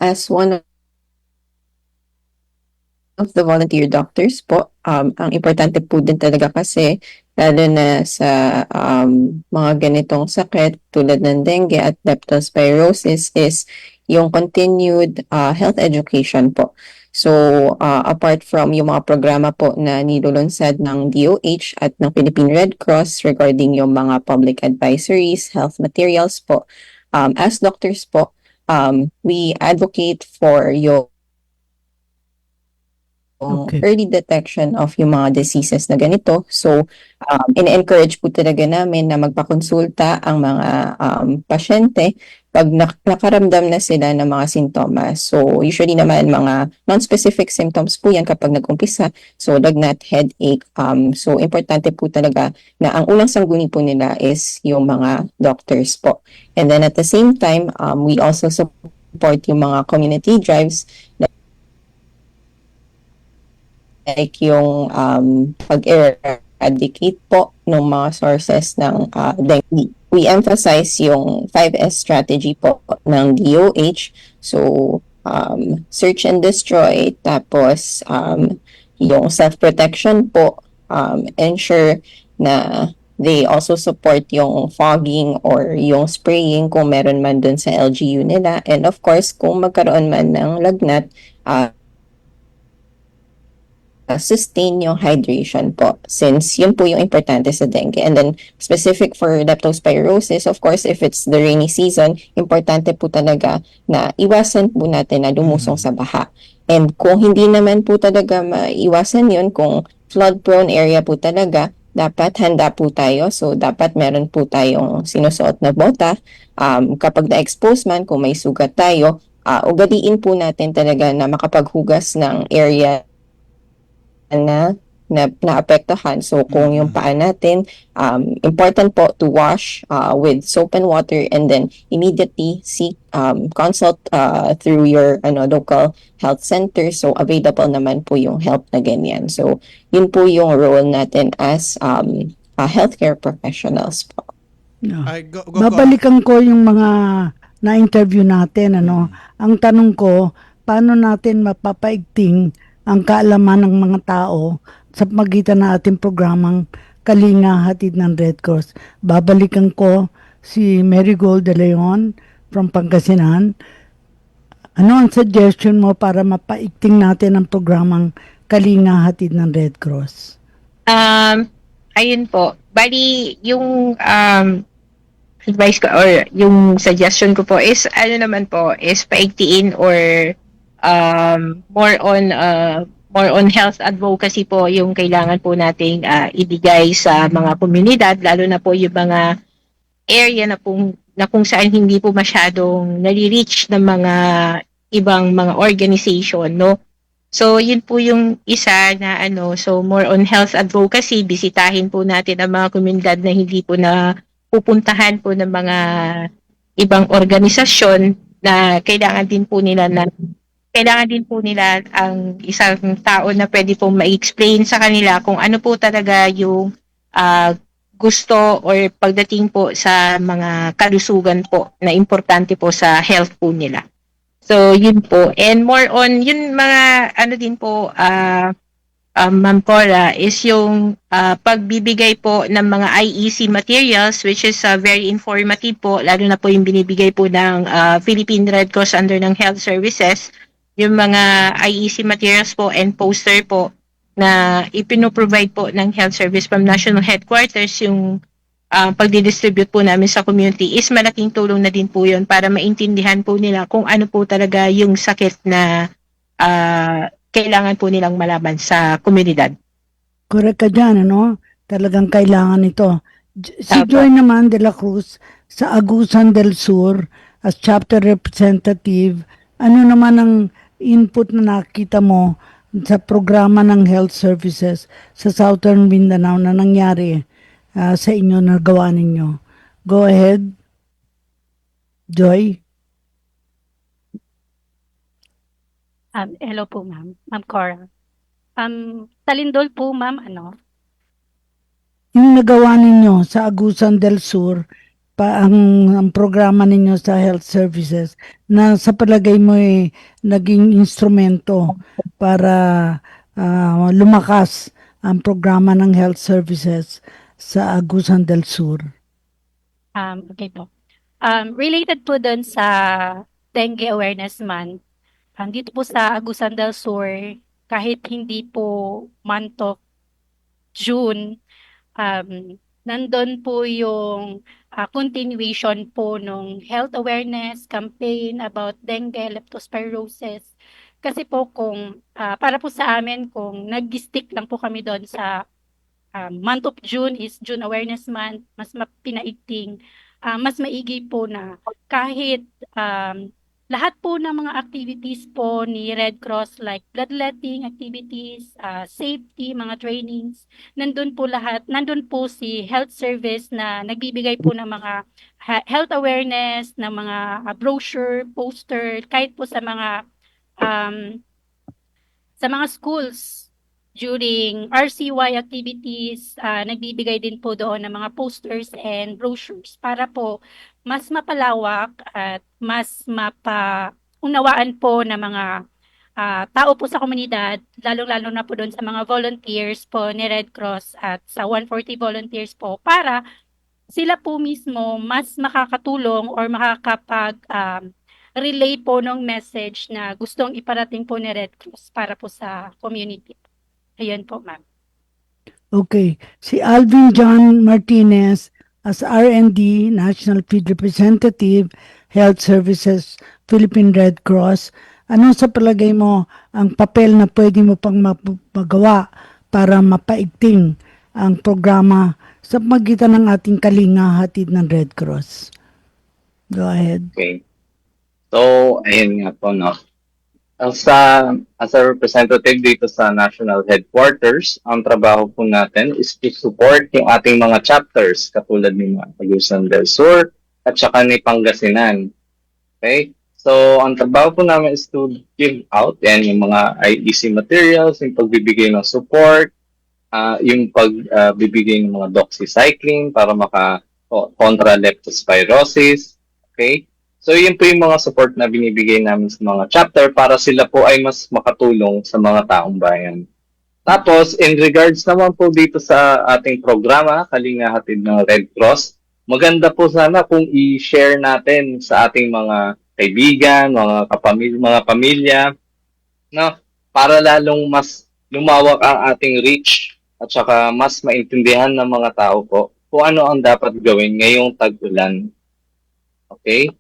as one of the volunteer doctors po, ang importante po din talaga kasi lalo na sa mga ganitong sakit tulad ng dengue at leptospirosis is yung continued health education po. So, apart from yung mga programa po na nilulunsad ng DOH at ng Philippine Red Cross regarding yung mga public advisories, health materials po, as doctors po, we advocate for yung early detection of yung mga diseases na ganito. So, in-encourage po talaga namin na magpakonsulta ang mga pasyente pag nakaramdam na sila ng mga sintomas. So usually naman mga non-specific symptoms po yan kapag nag-umpisa. So lagnat, headache. So importante po talaga na ang unang sangguni po nila is yung mga doctors po. And then at the same time, we also support yung mga community drives like yung pag-eradicate po ng mga sources ng dengue. We emphasize yung 5S strategy po ng DOH. So, search and destroy. Tapos, yung self-protection po, ensure na they also support yung fogging or yung spraying kung meron man dun sa LGU nila. And of course, kung magkaroon man ng lagnat, sustain yung hydration po since yun po yung importante sa dengue. And then specific for leptospirosis, of course, if it's the rainy season, importante po talaga na iwasan po natin na lumusong sa baha. And kung hindi naman po talaga maiwasan yun, kung flood-prone area po talaga, dapat handa po tayo. So, dapat meron po tayong sinusuot na bota. Kapag na-expose man, kung may sugat tayo, ugaliin po natin talaga na makapaghugas ng area na naapektuhan. So, kung yung paa natin, important po to wash with soap and water and then immediately seek consult through your local health center. So, available naman po yung help na ganyan. So, yun po yung role natin as healthcare professionals po. Babalikan ko yung mga na-interview natin. Ang tanong ko, paano natin mapapaigting ang kaalaman ng mga tao sa pagitan ng ating programang Kalinga Hatid ng Red Cross. Babalikan ko si Marigold De Leon from Pangasinan. Ano ang suggestion mo para mapaigting natin ang programang Kalinga Hatid ng Red Cross? Ayun po. Bali, yung advice ko or yung suggestion ko po is paigtiin or more on health advocacy po yung kailangan po nating ibigay sa mga komunidad, lalo na po yung mga area na kung saan hindi po masyadong nare-reach ng mga ibang mga organization, no? So yun po yung isa na so more on health advocacy, bisitahin po natin ang mga komunidad na hindi po na pupuntahan po ng mga ibang organisasyon na kailangan din po nila ang isang tao na pwede pong ma-explain sa kanila kung ano po talaga yung gusto or pagdating po sa mga kalusugan po na importante po sa health po nila. So, yun po. And more on, yun mga din po, Ma'am Cora, is yung pagbibigay po ng mga IEC materials, which is very informative po, lalo na po yung binibigay po ng Philippine Red Cross under ng Health Services, yung mga IEC materials po and poster po na ipino-provide po ng Health Service from National Headquarters, yung pagdidistribute po namin sa community is malaking tulong na din po yun para maintindihan po nila kung ano po talaga yung sakit na kailangan po nilang malaman sa komunidad. Correct ka dyan, Talagang kailangan ito. Si Joy naman de la Cruz sa Agusan del Sur as chapter representative, ano naman ang input na nakita mo sa programa ng health services sa Southern Mindanao na nangyari sa inyo, nagawa ninyo? Go ahead, Joy. Hello po, ma'am. Ma'am Cora. Sa Lindol po, ma'am, Yung nagawa ninyo sa Agusan del Sur, ang programa ninyo sa health services, na sa palagay mo naging instrumento para lumakas ang programa ng health services sa Agusan del Sur. Okay po. Related po dun sa Dengue Awareness Month, dito po sa Agusan del Sur, kahit hindi po month of June, nandun po yung continuation po ng health awareness campaign about dengue, leptospirosis. Kasi po para po sa amin, kung nag-stick lang po kami doon sa month of June is June Awareness Month, mas mapinaigting mas maigi po na kahit lahat po ng mga activities po ni Red Cross like bloodletting activities, safety, mga trainings, nandun po lahat, nandun po si health service na nagbibigay po ng mga health awareness, ng mga brochure, poster, kahit po sa mga schools during RCY activities, nagbibigay din po doon ng mga posters and brochures para po mas mapalawak at mas mapaunawaan po ng mga tao po sa komunidad, lalong-lalo na po doon sa mga volunteers po ni Red Cross at sa 140 volunteers po para sila po mismo mas makakatulong or relay po ng message na gustong iparating po ni Red Cross para po sa community. Ayan po, ma'am. Okay. Si Alvin John Martinez as R&D, National Field Representative, Health Services, Philippine Red Cross. Ano sa palagay mo ang papel na pwede mo pang magawa para mapaigting ang programa sa pagitan ng ating Kalinga Hatid ng Red Cross? Go ahead. Okay. So, ayun nga po, no. As a representative dito sa National Headquarters, ang trabaho po natin is to support yung ating mga chapters katulad ni Agusan del Sur at saka ni Pangasinan. Okay? So, ang trabaho po namin is to give out yung mga IEC materials, yung pagbibigay ng support, yung pagbibigay ng mga doxycycline para kontra leptospirosis. Okay? So, yun po yung mga support na binibigay namin sa mga chapter para sila po ay mas makatulong sa mga taong bayan. Tapos, in regards naman po dito sa ating programa, Kalinga Hatid ng Red Cross, maganda po sana kung i-share natin sa ating mga kaibigan, mga pamilya, no? Para lalong mas lumawak ang ating reach at saka mas maintindihan ng mga tao po kung ano ang dapat gawin ngayong tag-ulan. Okay?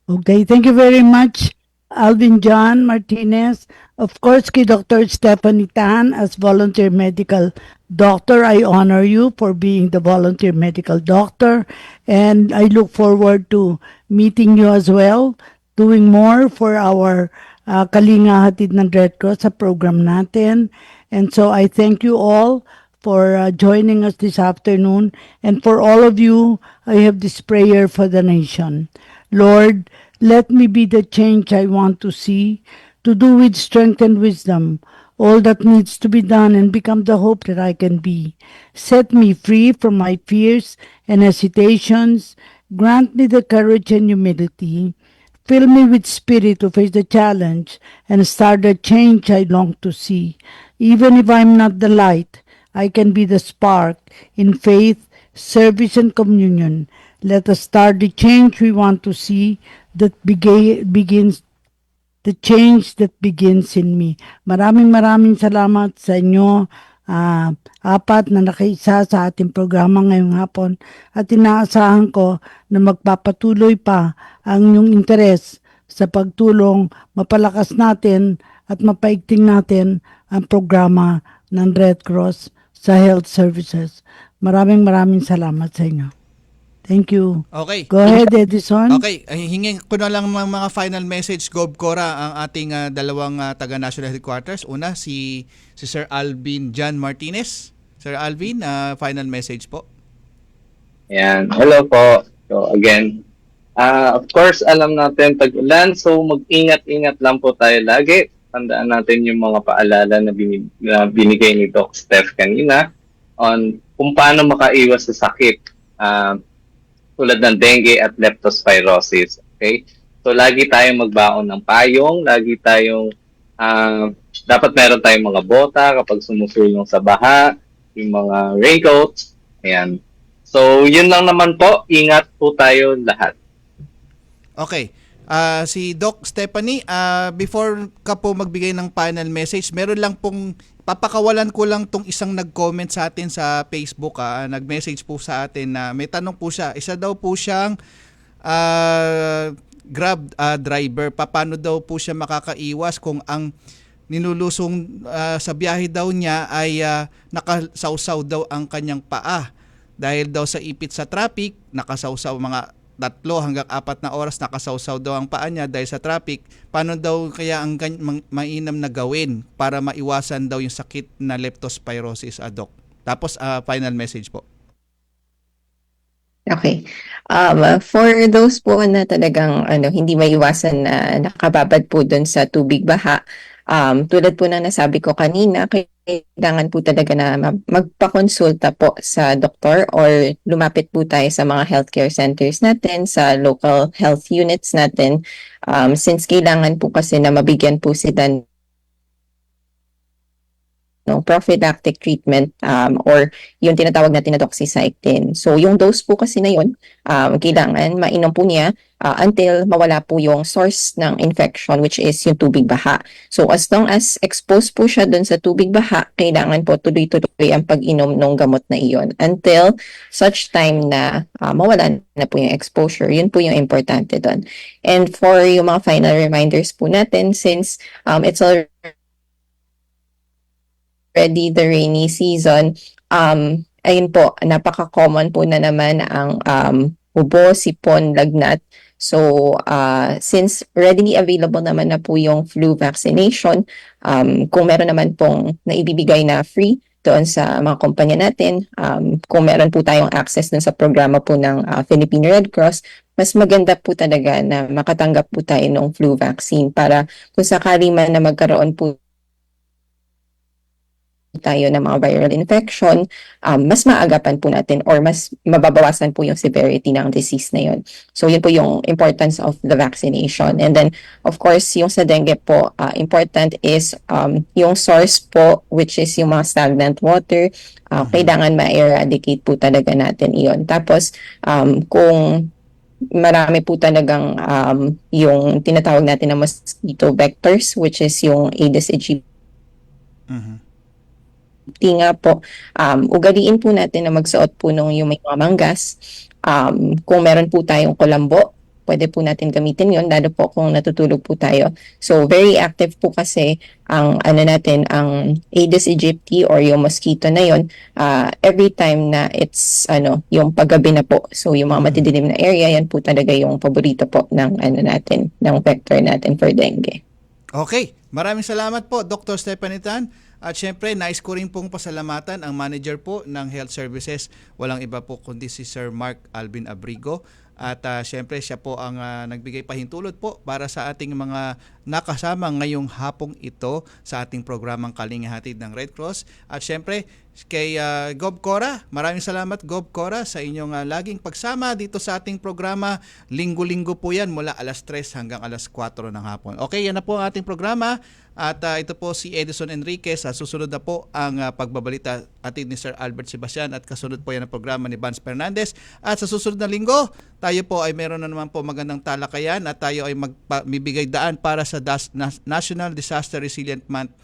Okay, thank you very much, Alvin John Martinez. Of course, kay Dr. Stephanie Tan as volunteer medical doctor, I honor you for being the volunteer medical doctor, and I look forward to meeting you as well, doing more for our Kalinga Hatid ng Red Cross sa program natin. And so I thank you all for joining us this afternoon, and for all of you, I have this prayer for the nation. Lord, let me be the change I want to see, to do with strength and wisdom all that needs to be done and become the hope that I can be. Set me free from my fears and hesitations. Grant me the courage and humility. Fill me with spirit to face the challenge and start the change I long to see. Even if I'm not the light, I can be the spark in faith, service, and communion. Let us start the change we want to see that begins the change that begins in me. Maraming salamat sa inyo, apat na nakaisa sa ating programa ngayong hapon, at inaasahan ko na magpapatuloy pa ang inyong interes sa pagtulong, mapalakas natin at mapaigting natin ang programa ng Red Cross sa health services. Maraming salamat sa inyo. Thank you. Okay. Go ahead, Edison. Okay, hingin ko na lang mga final message, Gob Cora, ang ating dalawang taga-National Headquarters. Una, si Sir Alvin John Martinez. Sir Alvin, final message po. Yan. Hello po. So again, of course, alam natin tag-ulan, so mag-ingat-ingat lang po tayo lagi. Tandaan natin yung mga paalala na binigay ni Doc Steph kanina on kung paano makaiwas sa sakit. Tulad ng dengue at leptospirosis. Okay? So, lagi tayong magbaon ng payong, lagi tayong, dapat meron tayong mga bota kapag sumusulong sa baha, yung mga raincoats. Ayan. So, yun lang naman po. Ingat po tayo lahat. Okay. Si Doc Stephanie, before ka po magbigay ng final message, meron lang pong papakawalan ko lang tong isang nag-comment sa atin sa Facebook. Nag-message po sa atin na may tanong po siya. Isa daw po siyang Grab driver. Paano daw po siya makakaiwas kung ang ninulusong sa biyahe daw niya ay nakasawsaw daw ang kanyang paa. dahil daw sa ipit sa traffic, nakasawsaw mga 3 hanggang 4 na oras nakasawsaw daw ang paa niya dahil sa traffic. Paano daw kaya ang mainam na gawin para maiwasan daw yung sakit na leptospirosis, Doc? Tapos final message po. Okay. For those po na talagang hindi maiwasan na nakababad po doon sa tubig baha, tulad po na nasabi ko kanina, kailangan po talaga na magpakonsulta po sa doktor or lumapit po tayo sa mga healthcare centers natin, sa local health units natin, since kailangan po kasi na mabigyan po sila prophylactic treatment or yung tinatawag natin na doxycycline. So yung dose po kasi na yun, kailangan mainom po niya until mawala po yung source ng infection, which is yung tubig baha. So as long as exposed po siya dun sa tubig baha, kailangan po tuloy-tuloy ang pag-inom ng gamot na iyon until such time na mawala na po yung exposure. Yun po yung importante dun. And for yung mga final reminders po natin, since it's already the rainy season, ayun po, napaka-common po na naman ang ubo, sipon, lagnat. So, since readily available naman na po yung flu vaccination, kung meron naman pong naibibigay na free doon sa mga kumpanya natin, kung meron po tayong access dun sa programa po ng Philippine Red Cross, mas maganda po talaga na makatanggap po tayo ng flu vaccine para kung sakali man na magkaroon po tayo ng mga viral infection, mas maagapan po natin or mas mababawasan po yung severity ng disease na yun. So yun po yung importance of the vaccination. And then, of course, yung sa dengue po, important is yung source po, which is yung mga stagnant water, kailangan ma-eradicate po talaga natin iyon. Tapos, kung marami po talagang yung tinatawag natin na mosquito vectors, which is yung Aedes aegypti. Nga po, ugaliin po natin na magsuot po nung yung may mga manggas. Kung meron po tayong kulambo, pwede po natin gamitin yon, lalo po kung natutulog po tayo. So, very active po kasi ang ang Aedes aegypti or yung mosquito na yon, every time na it's yung paggabi na po. So, yung mga matidilim na area, yan po talaga yung paborito po ng natin, ng vector natin for dengue. Okay, maraming salamat po, Dr. Stephanie Tan. At syempre, nais ko rin pong pasalamatan ang manager po ng Health Services. Walang iba po kundi si Sir Mark Alvin Abrigo. At syempre, siya po ang nagbigay pahintulot po para sa ating mga nakasama ngayong hapong ito sa ating programang Kalinga Hatid ng Red Cross. At syempre, kay Gob Cora, maraming salamat Gob Cora sa inyong laging pagsama dito sa ating programa. Linggo-linggo po yan mula alas 3 hanggang alas 4 ng hapon. Okay, yan na po ang ating programa. At ito po si Edison Enriquez. Susunod na po ang pagbabalita atid ni Sir Albert Sebastian at kasunod po yan ang programa ni Vance Fernandez. At sa susunod na linggo, tayo po ay meron na naman po magandang talakayan at tayo ay magbibigay daan para sa National Disaster Resilient Month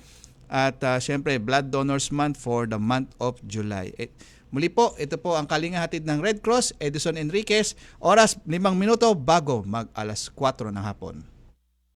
at syempre Blood Donors Month for the month of July. Muli po, ito po ang Kalinga Hatid ng Red Cross, Edison Enriquez, oras 5 minuto bago mag alas 4 ng hapon.